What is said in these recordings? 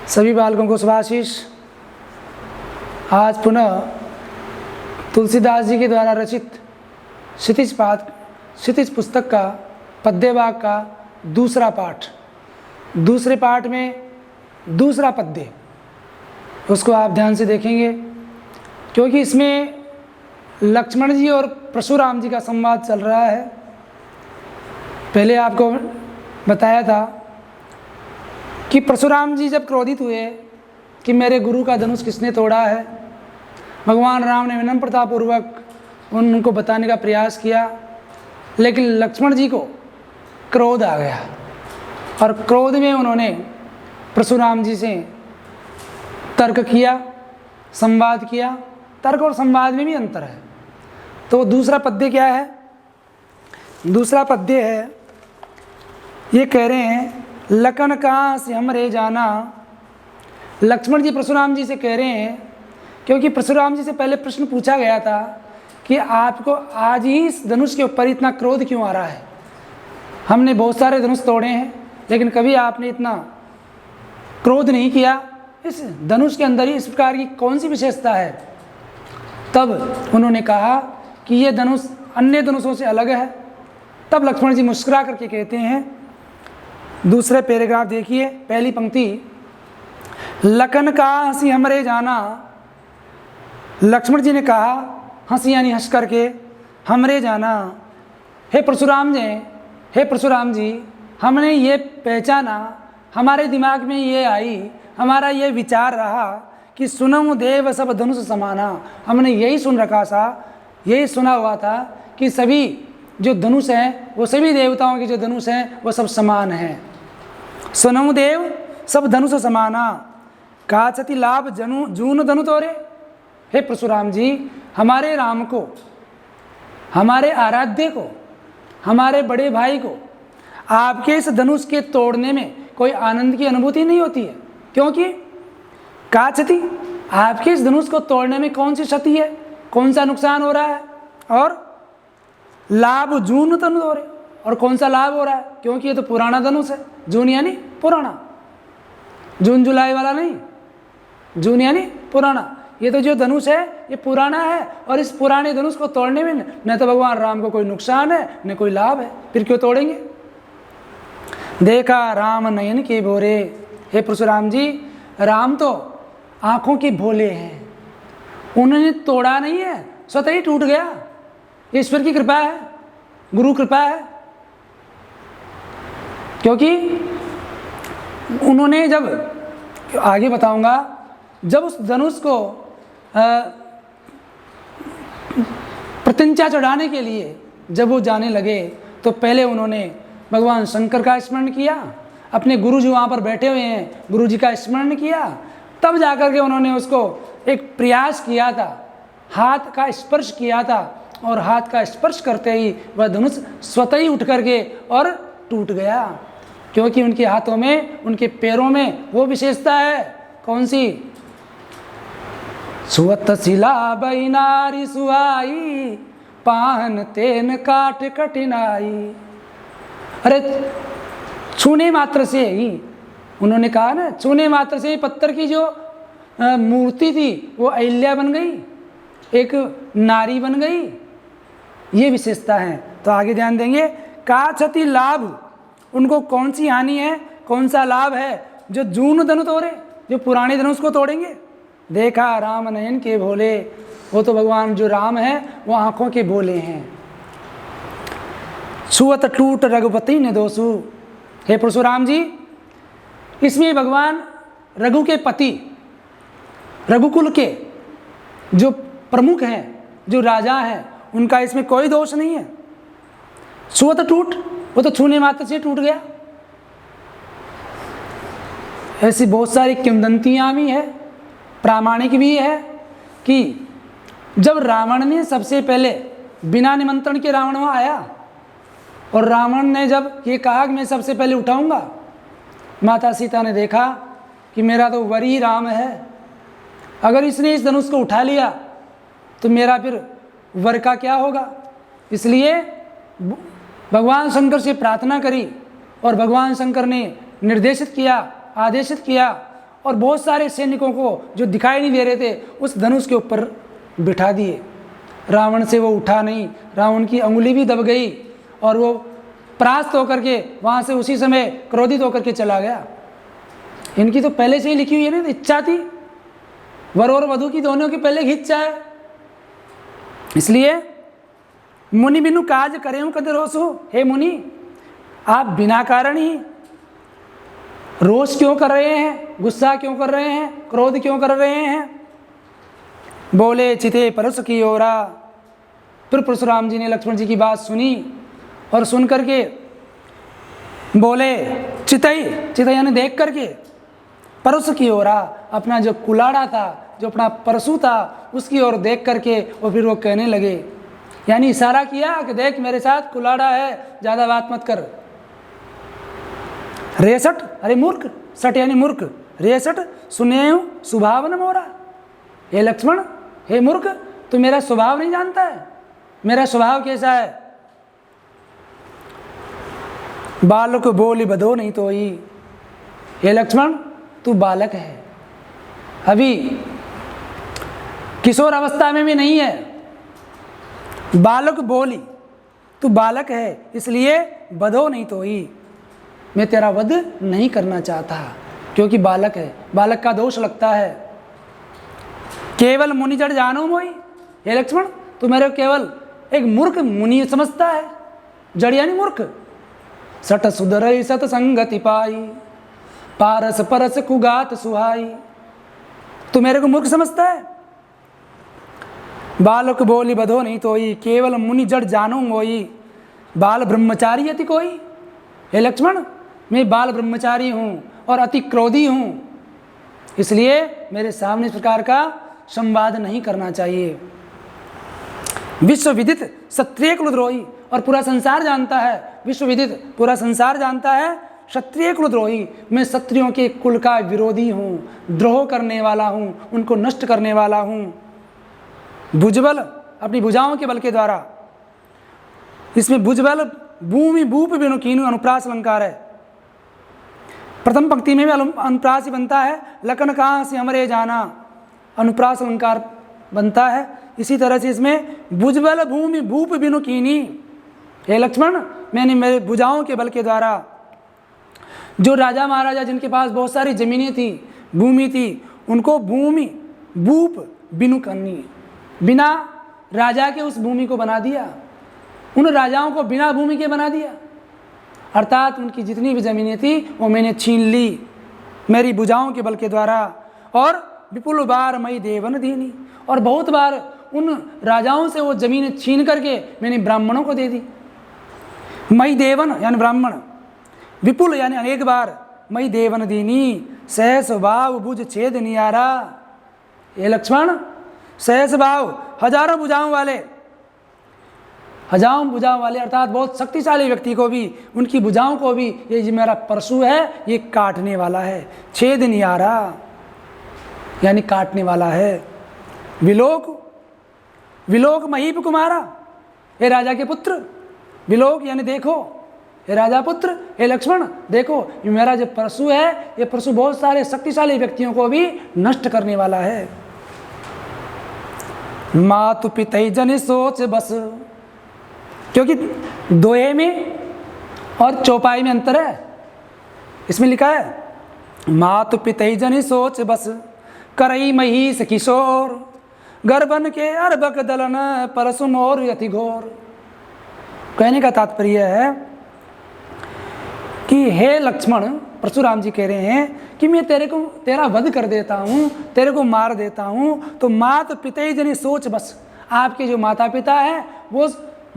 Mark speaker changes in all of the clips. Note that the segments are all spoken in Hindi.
Speaker 1: सभी बालकों को शुभाशीष। आज पुनः तुलसीदास जी के द्वारा रचित क्षितिज पुस्तक का पद्यभाग का दूसरा पाठ, दूसरे पाठ में दूसरा पद्य, उसको आप ध्यान से देखेंगे क्योंकि इसमें लक्ष्मण जी और परशुराम जी का संवाद चल रहा है। पहले आपको बताया था कि परशुराम जी जब क्रोधित हुए कि मेरे गुरु का धनुष किसने तोड़ा है, भगवान राम ने विनम्रतापूर्वक उनको बताने का प्रयास किया, लेकिन लक्ष्मण जी को क्रोध आ गया और क्रोध में उन्होंने परशुराम जी से तर्क किया, संवाद किया। तर्क और संवाद में भी अंतर है। तो दूसरा पद्य क्या है? दूसरा पद्य है, ये कह रहे हैं, लखन कहाँ से हमरे जाना। लक्ष्मण जी परशुराम जी से कह रहे हैं, क्योंकि परशुराम जी से पहले प्रश्न पूछा गया था कि आपको आज ही इस धनुष के ऊपर इतना क्रोध क्यों आ रहा है। हमने बहुत सारे धनुष तोड़े हैं, लेकिन कभी आपने इतना क्रोध नहीं किया। इस धनुष के अंदर ही इस प्रकार की कौन सी विशेषता है? तब उन्होंने कहा कि ये धनुष अन्य धनुषों से अलग है। तब लक्ष्मण जी मुस्कुरा करके कहते हैं, दूसरे पैराग्राफ देखिए, पहली पंक्ति, लखन का हंसी हमरे जाना। लक्ष्मण जी ने कहा, हंसी यानी हंस करके, हमरे जाना, हे परशुराम जी, हमने ये पहचाना, हमारे दिमाग में ये आई, हमारा ये विचार रहा कि सुनम देव सब धनुष समाना। हमने यही सुन रखा था, यही सुना हुआ था कि सभी जो धनुष हैं वो सभी देवताओं के जो धनुष हैं वो सब समान हैं। सुनम देव सब धनुष समाना, काचति लाभ जून धनु तोरे। हे परशुराम जी, हमारे राम को, हमारे आराध्य को, हमारे बड़े भाई को आपके इस धनुष के तोड़ने में कोई आनंद की अनुभूति नहीं होती है। क्योंकि काचति, आपके इस धनुष को तोड़ने में कौन सी क्षति है, कौन सा नुकसान हो रहा है, और लाभ जून धनु तोरे, और कौन सा लाभ हो रहा है, क्योंकि ये तो पुराना धनुष है। जून यानी पुराना, जून जुलाई वाला नहीं, जून यानी पुराना। ये तो जो धनुष है ये पुराना है, और इस पुराने धनुष को तोड़ने में न तो भगवान राम को कोई नुकसान है न कोई लाभ है, फिर क्यों तोड़ेंगे। देखा राम नयन के भोरे। हे परशुराम जी, राम तो आंखों के भोले हैं, उन्होंने तोड़ा नहीं है, स्वतः ही टूट गया। ईश्वर की कृपा है, गुरु कृपा है। क्योंकि उन्होंने, जब आगे बताऊंगा, जब उस धनुष को प्रत्यंचा चढ़ाने के लिए जब वो जाने लगे, तो पहले उन्होंने भगवान शंकर का स्मरण किया, अपने गुरु जी वहाँ पर बैठे हुए हैं, गुरु जी का स्मरण किया, तब जाकर के उन्होंने उसको एक प्रयास किया था, हाथ का स्पर्श किया था, और हाथ का स्पर्श करते ही वह धनुष स्वतः ही उठ करके और टूट गया। क्योंकि उनके हाथों में, उनके पैरों में वो विशेषता है, कौन सी? सुवत शिला बैनारी सुहाई, पाहन तेन काट कठिनाई। अरे छूने मात्र से ही, उन्होंने कहा ना, छूने मात्र से ही पत्थर की जो मूर्ति थी वो अहिल्या बन गई, एक नारी बन गई। ये विशेषता है। तो आगे ध्यान देंगे, का क्षति लाभ, उनको कौन सी हानि है, कौन सा लाभ है जो जून धनु तोड़े, जो पुराने धनुष को तोड़ेंगे। देखा राम नयन के भोले, वो तो भगवान जो राम है वो आंखों के भोले हैं। छुअत टूट रघुपति ने दोषु। हे परशुराम जी, इसमें भगवान रघु के पति, रघुकुल के जो प्रमुख हैं, जो राजा हैं, उनका इसमें कोई दोष नहीं है। छुअत टूट, वो तो छूने मात्र से टूट गया। ऐसी बहुत सारी किंवदंतियां भी है, प्रामाणिक भी है, कि जब रावण ने सबसे पहले बिना निमंत्रण के रावण वहाँ आया, और रावण ने जब ये कहा कि मैं सबसे पहले उठाऊंगा, माता सीता ने देखा कि मेरा तो वर ही राम है, अगर इसने इस धनुष को उठा लिया तो मेरा फिर वर का क्या होगा। इसलिए भगवान शंकर से प्रार्थना करी, और भगवान शंकर ने निर्देशित किया, आदेशित किया, और बहुत सारे सैनिकों को जो दिखाई नहीं दे रहे थे उस धनुष के ऊपर बिठा दिए। रावण से वो उठा नहीं, रावण की अंगुली भी दब गई और वो परास्त होकर के वहाँ से उसी समय क्रोधित होकर के चला गया। इनकी तो पहले से ही लिखी हुई है ना, इच्छा थी, वर और वधू की दोनों की पहले की इच्छा है। इसलिए मुनि बिनु काज करें कद रोसो, हे मुनि आप बिना कारण ही रोष क्यों कर रहे हैं, गुस्सा क्यों कर रहे हैं, क्रोध क्यों कर रहे हैं। बोले चिते परस की ओरा। फिर परशुराम जी ने लक्ष्मण जी की बात सुनी और सुन करके बोले चितई, चितई यानी देख करके, परस की ओरा अपना जो कुलाड़ा था, जो अपना परशु था उसकी ओर देख करके और फिर वो कहने लगे, यानी इशारा किया कि देख मेरे साथ कुलाड़ा है, ज़्यादा बात मत कर। रेसठ, अरे मूर्ख, सठ यानी मूर्ख, रेसठ सुने स्वभाव न मोरा। हे लक्ष्मण, हे मूर्ख, तू मेरा स्वभाव नहीं जानता है, मेरा स्वभाव कैसा है। बालक बोली बधो नहीं तो ही, हे लक्ष्मण तू बालक है, अभी किशोर अवस्था में भी नहीं है। बालक बोली, तू बालक है, इसलिए बधो नहीं तो ही, मैं तेरा वध नहीं करना चाहता क्योंकि बालक है, बालक का दोष लगता है। केवल मुनि जड़ जानो मोई, हे लक्ष्मण तू मेरे केवल एक मूर्ख मुनि समझता है, जड़ यानी मूर्ख। सठ सुधरई सत संगति पाई, पारस परस कुगात सुहाई, तू मेरे को मूर्ख समझता है। बालक बोली बधो नहीं तोई, केवल मुनि जड़ जानो मोई, बाल ब्रह्मचारी अति कोई। हे लक्ष्मण मैं बाल ब्रह्मचारी हूँ और अति क्रोधी हूँ, इसलिए मेरे सामने इस प्रकार का संवाद नहीं करना चाहिए। विश्व विदित क्षत्रिय कुलद्रोही, और पूरा संसार जानता है, विश्व विदित पूरा संसार जानता है, क्षत्रिय कुलद्रोही, मैं क्षत्रियों के कुल का विरोधी हूँ, द्रोह करने वाला हूँ, उनको नष्ट करने वाला हूँ। भुजबल अपनी भुजाओं के बल के द्वारा, इसमें भुजबल भूमि भूप बिनु कीनु अनुप्रास अलंकार है। प्रथम पंक्ति में भी अनुप्रास ही बनता है, लखन कहाँ से हमरे जाना, अनुप्रास अलंकार बनता है। इसी तरह से इसमें भुजबल भूमि भूप बिनु कीनी, हे लक्ष्मण मैंने मेरे भुजाओं के बल के द्वारा, जो राजा महाराजा जिनके पास बहुत सारी जमीनें थी, भूमि थी, उनको भूमि भूप बिनु करनी, बिना राजा के उस भूमि को बना दिया, उन राजाओं को बिना भूमि के बना दिया, अर्थात उनकी जितनी भी ज़मीनें थी वो मैंने छीन ली मेरी भुजाओं के बल के द्वारा। और विपुल बार मई देवन दीनी, और बहुत बार उन राजाओं से वो ज़मीनें छीन करके मैंने ब्राह्मणों को दे दी। मई देवन यानी ब्राह्मण, विपुल यानी अनेक बार, मई देवन दीनी, सहस भाव भुज छेद नियारा। ये लक्ष्मण सहस भाव, हजारों भुजाओं वाले, हजारों भुजाओं वाले अर्थात बहुत शक्तिशाली व्यक्ति को भी, उनकी भुजाओं को भी ये जो मेरा परशु है ये काटने वाला है। छेद नियारा यानी काटने वाला है। विलोक, विलोक महीप कुमारा, हे राजा के पुत्र, विलोक यानी देखो, हे राजा पुत्र, हे लक्ष्मण देखो ये मेरा जो परशु है, ये परशु बहुत सारे शक्तिशाली व्यक्तियों को भी नष्ट करने वाला है। मातु पितई जन सोच बस, क्योंकि दोहे में और चौपाई में अंतर है। इसमें लिखा है मातु पितई जन सोच बस, करई महिष किशोर, गर्भन के अर्भक दलन, परशु मोर यति घोर। कहने का तात्पर्य है कि हे लक्ष्मण, परशुराम जी कह रहे हैं कि मैं तेरा वध कर देता हूँ, तेरे को मार देता हूँ, तो मात पिता जनी सोच बस, आपके जो माता पिता हैं वो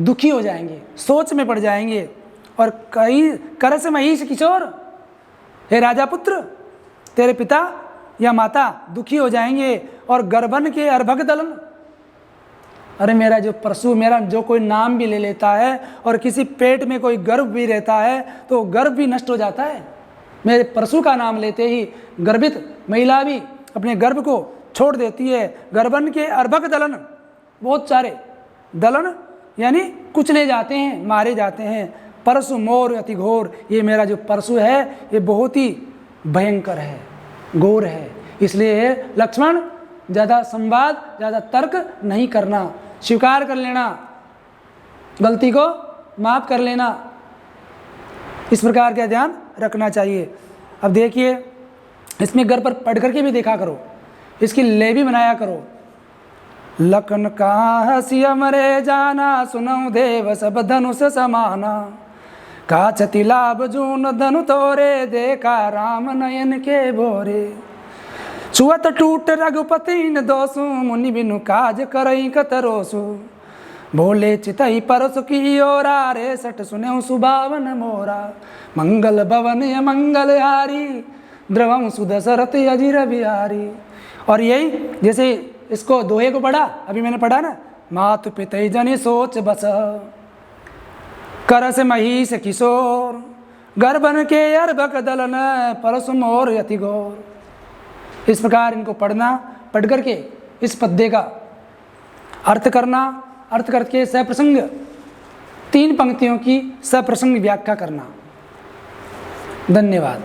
Speaker 1: दुखी हो जाएंगे, सोच में पड़ जाएंगे। और कई करस महिष किशोर, हे राजा पुत्र तेरे पिता या माता दुखी हो जाएंगे। और गर्भन के अर्भक दलन, अरे मेरा जो परशु, मेरा जो कोई नाम भी ले लेता है और किसी पेट में कोई गर्भ भी रहता है तो गर्भ भी नष्ट हो जाता है। मेरे परशु का नाम लेते ही गर्भित महिला भी अपने गर्भ को छोड़ देती है। गर्भन के अर्भक दलन, बहुत सारे दलन यानी कुचले जाते हैं, मारे जाते हैं। परशु मोर अति घोर, ये मेरा जो परशु है ये बहुत ही भयंकर है। घोर है। इसलिए लक्ष्मण ज़्यादा संवाद, ज़्यादा तर्क नहीं करना, स्वीकार कर लेना, गलती को माफ़ कर लेना, इस प्रकार का ध्यान रखना चाहिए। अब देखिए, इसमें घर पर पढ़ करके भी देखा करो, इसकी ले भी बनाया करो। लखन कहाँ हसिया मरे जाना, सुनऊ देव सब धनुष समाना, काचति लाभ जून धनु तोरे, देखा राम नयन के बोरे, छुअत टूट रघुपति न दोसु, मुनि बिनु काज करई कतरोसु, भोले चितई परसु की ओरा, रे सट सुने सुबावन मोरा, मंगल भवन मंगल हारी, द्रवम सुदशरथ अजिर बिहारी। और यही जैसे इसको दोहे को पढ़ा, अभी मैंने पढ़ा ना, मातु पितई जनि सोच बस, करस महिष किशोर, गर्भन के अर्भक दलन, परसु मोर यति घोर। इस प्रकार इनको पढ़ना, पढ़ करके इस पद्य का अर्थ करना, अर्थ करके सप्रसंग 3 पंक्तियों की सप्रसंग व्याख्या करना। धन्यवाद।